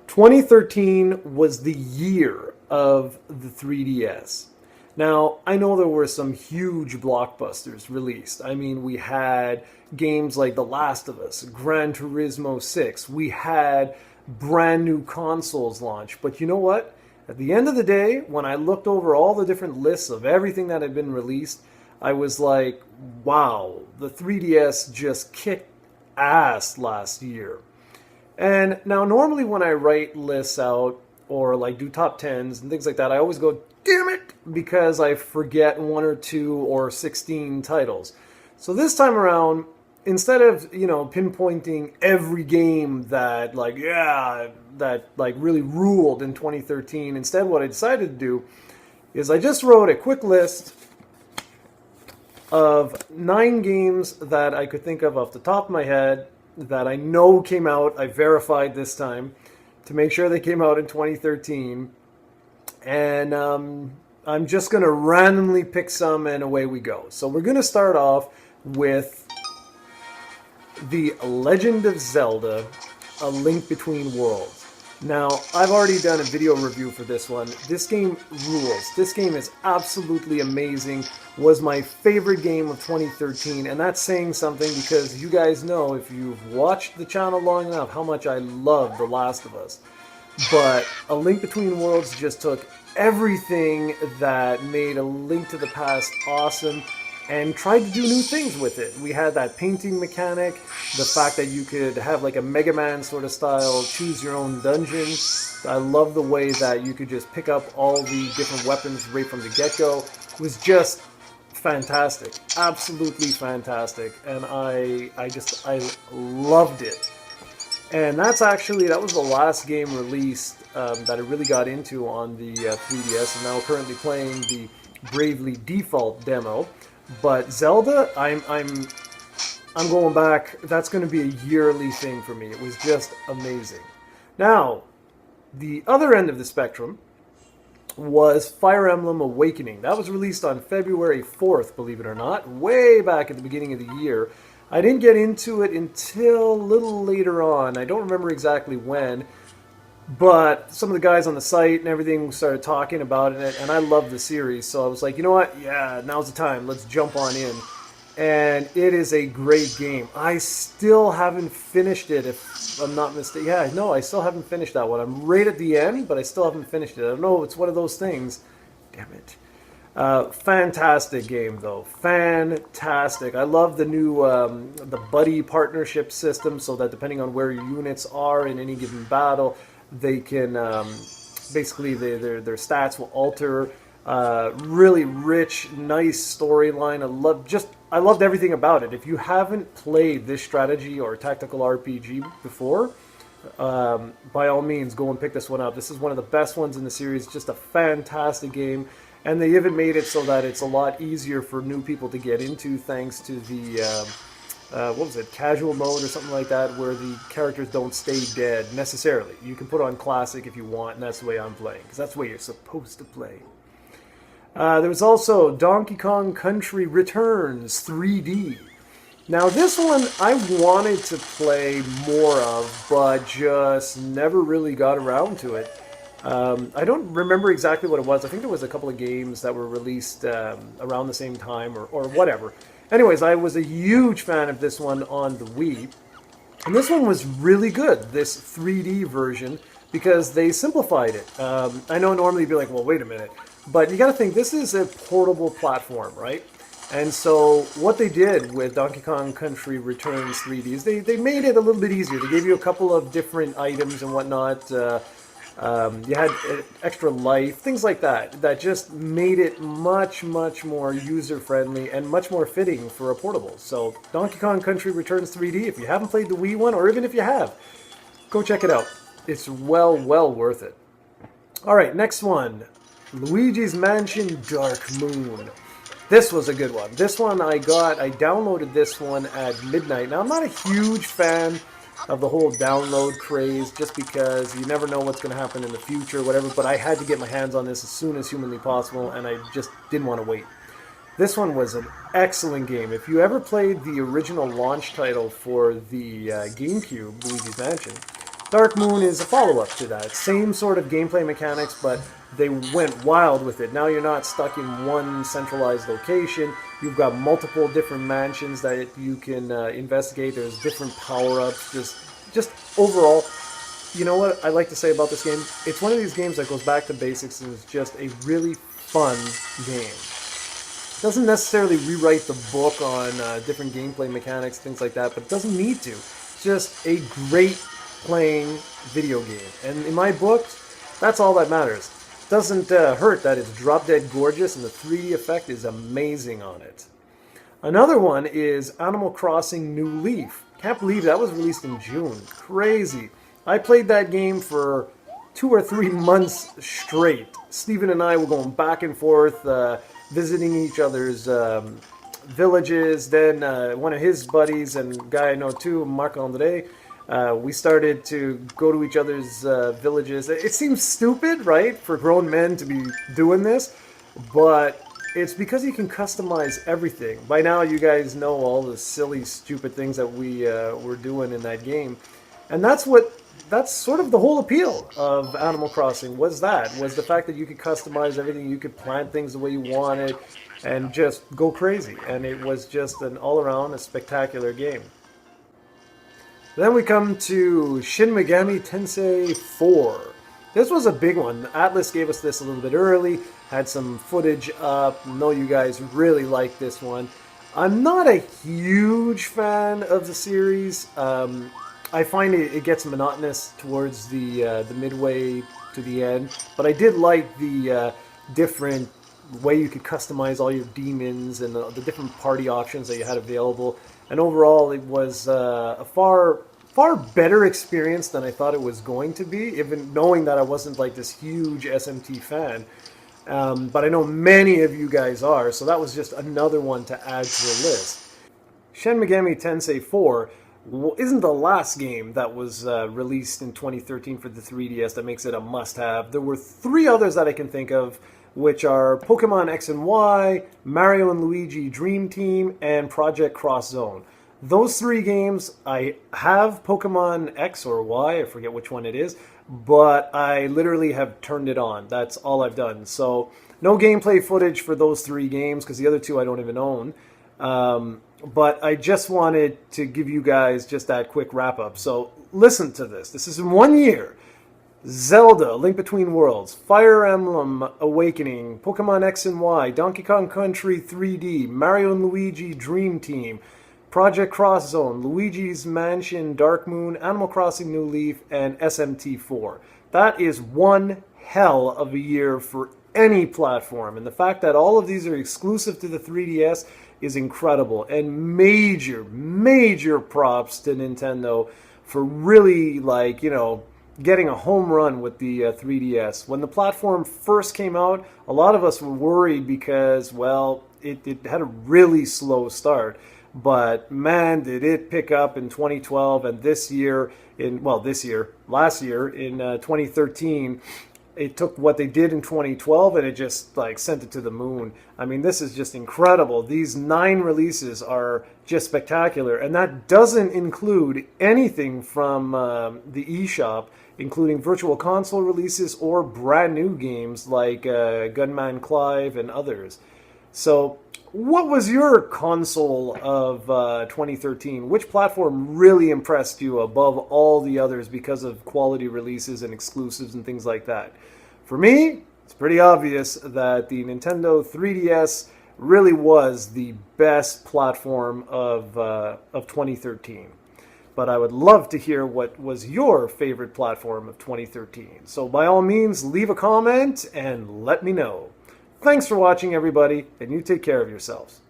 ...2013 was the year of the 3DS. Now, I know there were some huge blockbusters released. I mean, we had games like The Last of Us, Gran Turismo 6. We had brand new consoles launch. But you know what? At the end of the day, when I looked over all the different lists of everything that had been released, I was like, wow, the 3DS just kicked ass last year. And now normally when I write lists out or like do top 10s and things like that, I always go, damn it, because I forget 1 or 2 or 16 titles. So this time around, instead of, pinpointing every game that really ruled in 2013, instead what I decided to do is I just wrote a quick list of 9 games that I could think of off the top of my head that I know came out. I verified this time to make sure they came out in 2013. And I'm just going to randomly pick some and away we go. So we're going to start off with the Legend of Zelda, A Link Between Worlds. Now, I've already done a video review for this one. This game rules. This game is absolutely amazing. Was my favorite game of 2013, and that's saying something because you guys know, if you've watched the channel long enough, how much I love The Last of Us. But A Link Between Worlds just took everything that made A Link to the Past awesome and tried to do new things with it. We had that painting mechanic, the fact that you could have like a Mega Man sort of style, choose your own dungeon. I love the way that you could just pick up all the different weapons right from the get-go. It was just fantastic, absolutely fantastic, and I loved it. And that was the last game released that I really got into on the 3DS, and now currently playing the Bravely Default demo. But Zelda, I'm going back. That's going to be a yearly thing for me. It was just amazing. Now, the other end of the spectrum was Fire Emblem Awakening. That was released on February 4th, believe it or not, way back at the beginning of the year. I didn't get into it until a little later on. I don't remember exactly when, but some of the guys on the site and everything started talking about it, and I love the series, so I was like, you know what? Yeah, now's the time. Let's jump on in. And it is a great game. I still haven't finished it, if I'm not mistaken. Yeah, no, I still haven't finished that one. I'm right at the end, but I still haven't finished it. I don't know, it's one of those things. Damn it. Fantastic game, though. Fantastic. I love the new the buddy partnership system, so that depending on where your units are in any given battle, they can basically their stats will alter. Really rich, nice storyline. I loved everything about it. If you haven't played this strategy or tactical RPG before, by all means, go and pick this one up. This is one of the best ones in the series. Just a fantastic game. And they even made it so that it's a lot easier for new people to get into, thanks to the, casual mode or something like that, where the characters don't stay dead necessarily. You can put on classic if you want, and that's the way I'm playing, because that's the way you're supposed to play. There was also Donkey Kong Country Returns 3D. Now this one I wanted to play more of, but just never really got around to it. I don't remember exactly what it was. I think there was a couple of games that were released around the same time or whatever. Anyways, I was a huge fan of this one on the Wii. And this one was really good, this 3D version, because they simplified it. I know normally you'd be like, well, wait a minute. But you got to think, this is a portable platform, right? And so what they did with Donkey Kong Country Returns 3D is they made it a little bit easier. They gave you a couple of different items and whatnot. You had extra life, things like that, that just made it much, much more user-friendly and much more fitting for a portable. So Donkey Kong Country Returns 3D, if you haven't played the Wii one, or even if you have, go check it out. It's well worth it. All right, next one. Luigi's Mansion Dark Moon. This was a good one. This one I downloaded this one at midnight. Now, I'm not a huge fan of the whole download craze, just because you never know what's going to happen in the future, whatever. But I had to get my hands on this as soon as humanly possible, and I just didn't want to wait. This one was an excellent game. If you ever played the original launch title for the GameCube, Luigi's Mansion, Dark Moon is a follow-up to that. Same sort of gameplay mechanics, but they went wild with it. Now you're not stuck in one centralized location. You've got multiple different mansions that you can investigate. There's different power-ups. Just overall, you know what I like to say about this game? It's one of these games that goes back to basics and is just a really fun game. It doesn't necessarily rewrite the book on different gameplay mechanics, things like that, but it doesn't need to. It's just a great playing video game. And in my book, that's all that matters. It doesn't hurt that it's drop-dead gorgeous and the 3D effect is amazing on it. Another one is Animal Crossing New Leaf. Can't believe that was released in June. Crazy. I played that game for 2 or 3 months straight. Steven and I were going back and forth, visiting each other's villages. Then one of his buddies and guy I know too, Marc-André, we started to go to each other's villages. It seems stupid, right, for grown men to be doing this, but it's because you can customize everything. By now you guys know all the silly, stupid things that we were doing in that game. And that's sort of the whole appeal of Animal Crossing, was the fact that you could customize everything, you could plant things the way you wanted, and just go crazy. And it was just an all-around, a spectacular game. Then we come to Shin Megami Tensei 4. This was a big one. Atlas gave us this a little bit early, had some footage up. Know you guys really like this one. I'm not a huge fan of the series. I find it gets monotonous towards the midway to the end, but I did like the different way you could customize all your demons and the different party options that you had available. And overall, it was a far better experience than I thought it was going to be, even knowing that I wasn't like this huge SMT fan. But I know many of you guys are, so that was just another one to add to the list. Shin Megami Tensei 4 isn't the last game that was released in 2013 for the 3DS that makes it a must-have. There were 3 others that I can think of, which are Pokemon X and Y, Mario and Luigi Dream Team, and Project Cross Zone. Those 3 games, I have Pokemon X or Y, I forget which one it is, but I literally have turned it on. That's all I've done. So no gameplay footage for those 3 games, because the other 2 I don't even own. But I just wanted to give you guys just that quick wrap-up. So listen to this. This is in 1 year. Zelda, Link Between Worlds, Fire Emblem Awakening, Pokemon X and Y, Donkey Kong Country 3D, Mario and Luigi Dream Team, Project Cross Zone, Luigi's Mansion Dark Moon, Animal Crossing New Leaf, and SMT4. That is one hell of a year for any platform. And the fact that all of these are exclusive to the 3DS is incredible. And major props to Nintendo for really, like, you know, getting a home run with the 3DS. When the platform first came out, a lot of us were worried because, well, it had a really slow start. But man, did it pick up in 2012, and last year in 2013, it took what they did in 2012 and it just like sent it to the moon. I mean, this is just incredible. These 9 releases are just spectacular, and that doesn't include anything from the eShop, including virtual console releases or brand new games like Gunman Clive and others. So what was your console of 2013? Which platform really impressed you above all the others because of quality releases and exclusives and things like that? For me, it's pretty obvious that the Nintendo 3DS really was the best platform of 2013. But I would love to hear what was your favorite platform of 2013. So by all means, leave a comment and let me know. Thanks for watching, everybody, and you take care of yourselves.